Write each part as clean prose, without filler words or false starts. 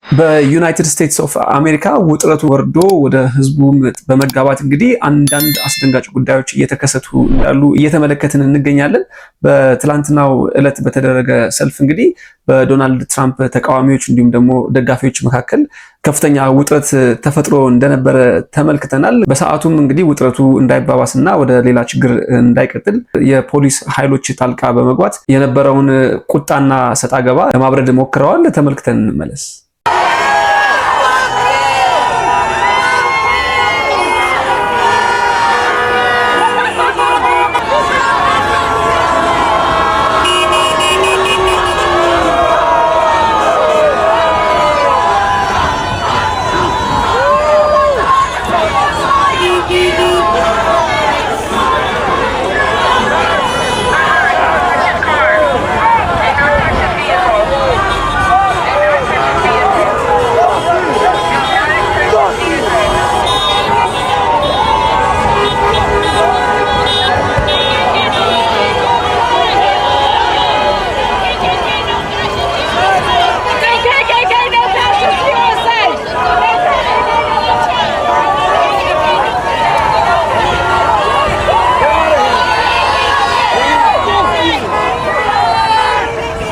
በዩናይትድ ስቴትስ ኦፍ አሜሪካ ውጥረቱ ወርዶ ወደ ህዝቡ በመጋባት እንግዲህ አንዳንድ አስደንጋጭ ጉዳዮች እየተከሰቱ እንዳሉ እየተመለከትን እንገኛለን። በትላንትናው ዕለት በተደረገ ሰልፍ እንግዲህ በዶናልድ ትራምፕ ተቃዋሚዎች እንዲሁም ደግሞ ደጋፊዎች መካከል ከፍተኛ ውጥረት ተፈጥሮ እንደነበረ ተመልክተናል። በሰዓቱም እንግዲህ ውጥረቱ እንዳይባባስና ወደ ሌላ ችግር እንዳይቀጥል የፖሊስ ኃይሎች ጣልቃ በመግባት የነበረውን ቁጣና ሰጣ ገባ ለማብረድ ሞክረዋል። ተመልክተን እንመለስ።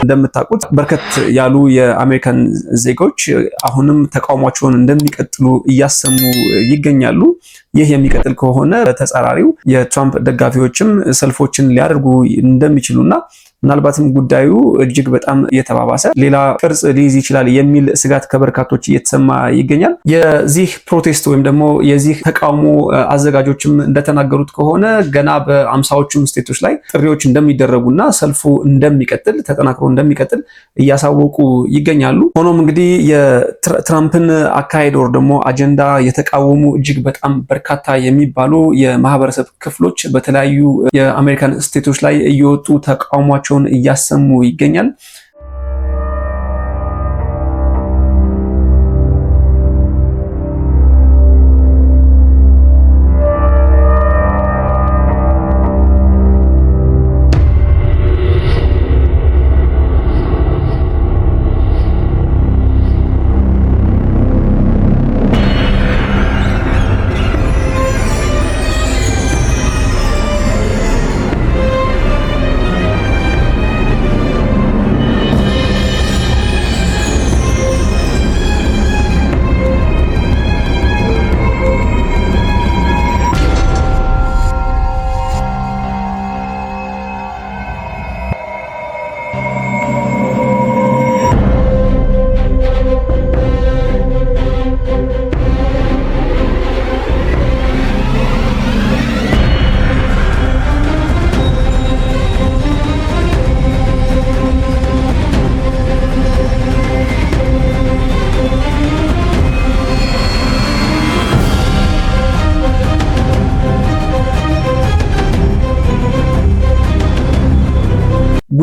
እንደምታውቁት በርከት ያሉ የአሜሪካን ዜጎች አሁንም ተቃውሟቸውን እንደሚቀጥሉ እያሰሙ ይገኛሉ። ይህ የሚቀጥል ከሆነ በተጻራሪው የትራምፕ ደጋፊዎችም ሰልፎችን ሊያደርጉ እንደሚችሉና ምናልባትም ጉዳዩ እጅግ በጣም እየተባባሰ ሌላ ቅርጽ ሊይዝ ይችላል የሚል ስጋት ከበርካቶች እየተሰማ ይገኛል። የዚህ ፕሮቴስት ወይም ደግሞ የዚህ ተቃውሞ አዘጋጆችም እንደተናገሩት ከሆነ ገና በአምሳዎቹም ስቴቶች ላይ ጥሪዎች እንደሚደረጉና ሰልፉ እንደሚቀጥል ተጠናክሮ እንደሚቀጥል እያሳወቁ ይገኛሉ። ሆኖም እንግዲህ የትራምፕን አካሄድ ወር ደግሞ አጀንዳ የተቃወሙ እጅግ በጣም በርካታ የሚባሉ የማህበረሰብ ክፍሎች በተለያዩ የአሜሪካን ስቴቶች ላይ እየወጡ ተቃውሟቸው እያሰሙ ይገኛል።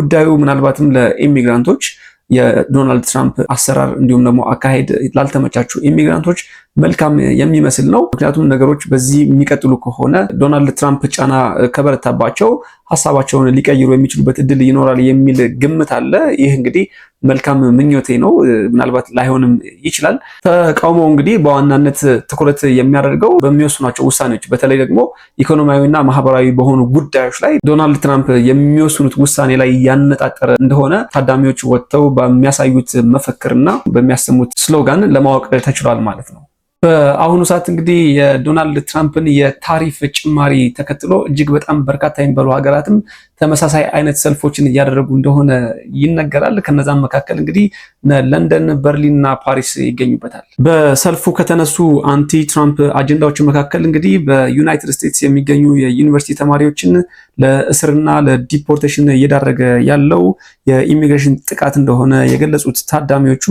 ጉዳዩ ምናልባትም ለኢሚግራንቶች የዶናልድ ትራምፕ አሰራር እንዲሁም ደግሞ አካሄድ ላልተመቻቹ ኢሚግራንቶች መልካም የሚመስል ነው። ምክንያቱም ነገሮች በዚህ የሚቀጥሉ ከሆነ ዶናልድ ትራምፕ ጫና ከበረታባቸው ሀሳባቸውን ሊቀይሩ የሚችሉበት እድል ይኖራል የሚል ግምት አለ። ይህ እንግዲህ መልካም ምኞቴ ነው። ምናልባት ላይሆንም ይችላል። ተቃውሞው እንግዲህ በዋናነት ትኩረት የሚያደርገው በሚወስኗቸው ውሳኔዎች፣ በተለይ ደግሞ ኢኮኖሚያዊና ማህበራዊ በሆኑ ጉዳዮች ላይ ዶናልድ ትራምፕ የሚወስኑት ውሳኔ ላይ ያነጣጠረ እንደሆነ ታዳሚዎች ወጥተው በሚያሳዩት መፈክርና በሚያሰሙት ስሎጋን ለማወቅ ተችሏል ማለት ነው። በአሁኑ ሰዓት እንግዲህ የዶናልድ ትራምፕን የታሪፍ ጭማሪ ተከትሎ እጅግ በጣም በርካታ የሚባሉ ሀገራትም ተመሳሳይ አይነት ሰልፎችን እያደረጉ እንደሆነ ይነገራል። ከነዛም መካከል እንግዲህ ለንደን፣ በርሊን እና ፓሪስ ይገኙበታል። በሰልፉ ከተነሱ አንቲ ትራምፕ አጀንዳዎች መካከል እንግዲህ በዩናይትድ ስቴትስ የሚገኙ የዩኒቨርሲቲ ተማሪዎችን ለእስርና ለዲፖርቴሽን እየዳረገ ያለው የኢሚግሬሽን ጥቃት እንደሆነ የገለጹት ታዳሚዎቹ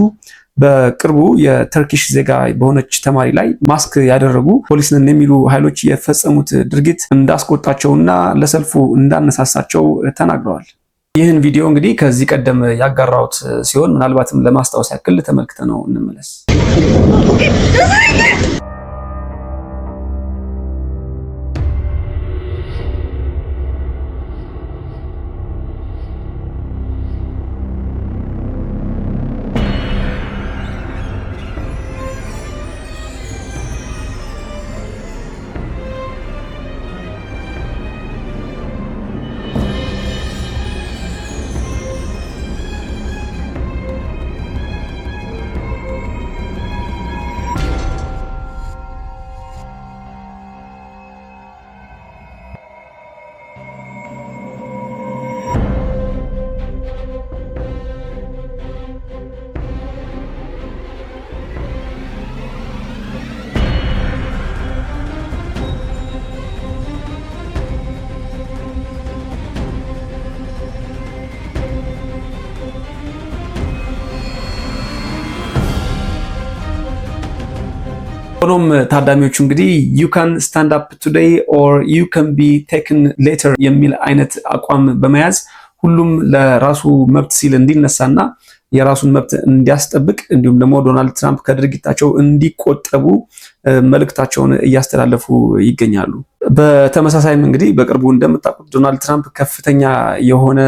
በቅርቡ የተርኪሽ ዜጋ በሆነች ተማሪ ላይ ማስክ ያደረጉ ፖሊስ ነን የሚሉ ኃይሎች የፈጸሙት ድርጊት እንዳስቆጣቸውና ለሰልፉ እንዳነሳሳቸው ተናግረዋል። ይህን ቪዲዮ እንግዲህ ከዚህ ቀደም ያጋራሁት ሲሆን ምናልባትም ለማስታወስ ያክል ተመልክተነው እንመለስ። ሆኖም ታዳሚዎቹ እንግዲህ you can stand up today or you can be taken later የሚል አይነት አቋም በመያዝ ሁሉም ለራሱ መብት ሲል እንዲነሳና የራሱን መብት እንዲያስጠብቅ እንዲሁም ደግሞ ዶናልድ ትራምፕ ከድርጊታቸው እንዲቆጠቡ መልእክታቸውን እያስተላለፉ ይገኛሉ። በተመሳሳይም እንግዲህ በቅርቡ እንደምታውቁት ዶናልድ ትራምፕ ከፍተኛ የሆነ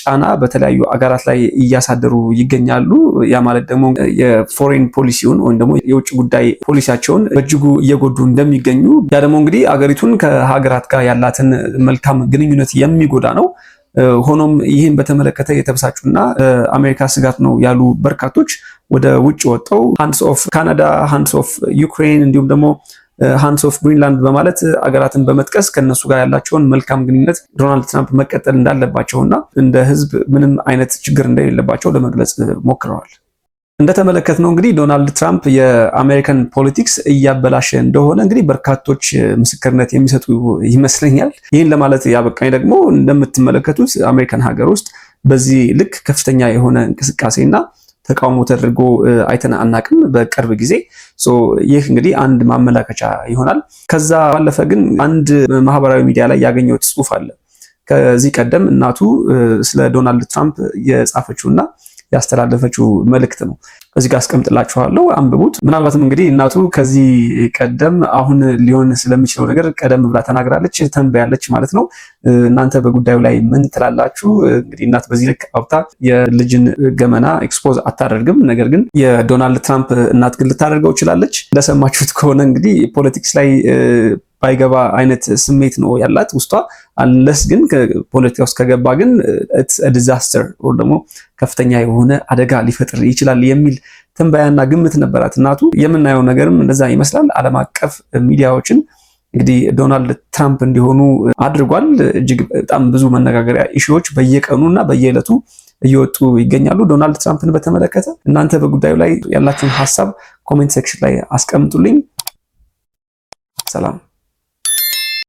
ጫና በተለያዩ አገራት ላይ እያሳደሩ ይገኛሉ። ያ ማለት ደግሞ የፎሬን ፖሊሲውን ወይም ደግሞ የውጭ ጉዳይ ፖሊሲያቸውን በእጅጉ እየጎዱ እንደሚገኙ፣ ያ ደግሞ እንግዲህ አገሪቱን ከሀገራት ጋር ያላትን መልካም ግንኙነት የሚጎዳ ነው። ሆኖም ይህን በተመለከተ የተበሳጩና አሜሪካ ስጋት ነው ያሉ በርካቶች ወደ ውጭ ወጣው ሃንድስ ኦፍ ካናዳ፣ ሃንድስ ኦፍ ዩክሬን እንዲሁም ደግሞ ሃንድስ ኦፍ ግሪንላንድ በማለት አገራትን በመጥቀስ ከነሱ ጋር ያላቸውን መልካም ግንኙነት ዶናልድ ትራምፕ መቀጠል እንዳለባቸውና እንደ ሕዝብ ምንም አይነት ችግር እንደሌለባቸው ለመግለጽ ሞክረዋል። እንደተመለከትነው እንግዲህ ዶናልድ ትራምፕ የአሜሪካን ፖለቲክስ እያበላሸ እንደሆነ እንግዲህ በርካቶች ምስክርነት የሚሰጡ ይመስለኛል። ይህን ለማለት ያበቃኝ ደግሞ እንደምትመለከቱት አሜሪካን ሀገር ውስጥ በዚህ ልክ ከፍተኛ የሆነ እንቅስቃሴና ተቃውሞ ተደርጎ አይተን አናቅም በቅርብ ጊዜ። ይህ እንግዲህ አንድ ማመላከቻ ይሆናል። ከዛ ባለፈ ግን አንድ ማህበራዊ ሚዲያ ላይ ያገኘሁት ጽሑፍ አለ። ከዚህ ቀደም እናቱ ስለ ዶናልድ ትራምፕ የጻፈችውና ያስተላለፈችው መልእክት ነው። እዚህ ጋር አስቀምጥላችኋለሁ፣ አንብቡት። ምናልባትም እንግዲህ እናቱ ከዚህ ቀደም አሁን ሊሆን ስለሚችለው ነገር ቀደም ብላ ተናግራለች፣ ተንበያለች ማለት ነው። እናንተ በጉዳዩ ላይ ምን ትላላችሁ? እንግዲህ እናት በዚህ ልክ አውጥታ የልጅን ገመና ኤክስፖዝ አታደርግም። ነገር ግን የዶናልድ ትራምፕ እናት ግን ልታደርገው ይችላለች። እንደሰማችሁት ከሆነ እንግዲህ ፖለቲክስ ላይ ባይገባ አይነት ስሜት ነው ያላት ውስጧ። አንለስ ግን ፖለቲካ ውስጥ ከገባ ግን ዲዛስተር ወይ ደግሞ ከፍተኛ የሆነ አደጋ ሊፈጥር ይችላል የሚል ትንበያና ግምት ነበራት እናቱ። የምናየው ነገርም እንደዛ ይመስላል። ዓለም አቀፍ ሚዲያዎችን እንግዲህ ዶናልድ ትራምፕ እንዲሆኑ አድርጓል። እጅግ በጣም ብዙ መነጋገሪያ ኢሹዎች በየቀኑና በየዕለቱ እየወጡ ይገኛሉ። ዶናልድ ትራምፕን በተመለከተ እናንተ በጉዳዩ ላይ ያላችሁን ሐሳብ ኮሜንት ሴክሽን ላይ አስቀምጡልኝ። ሰላም።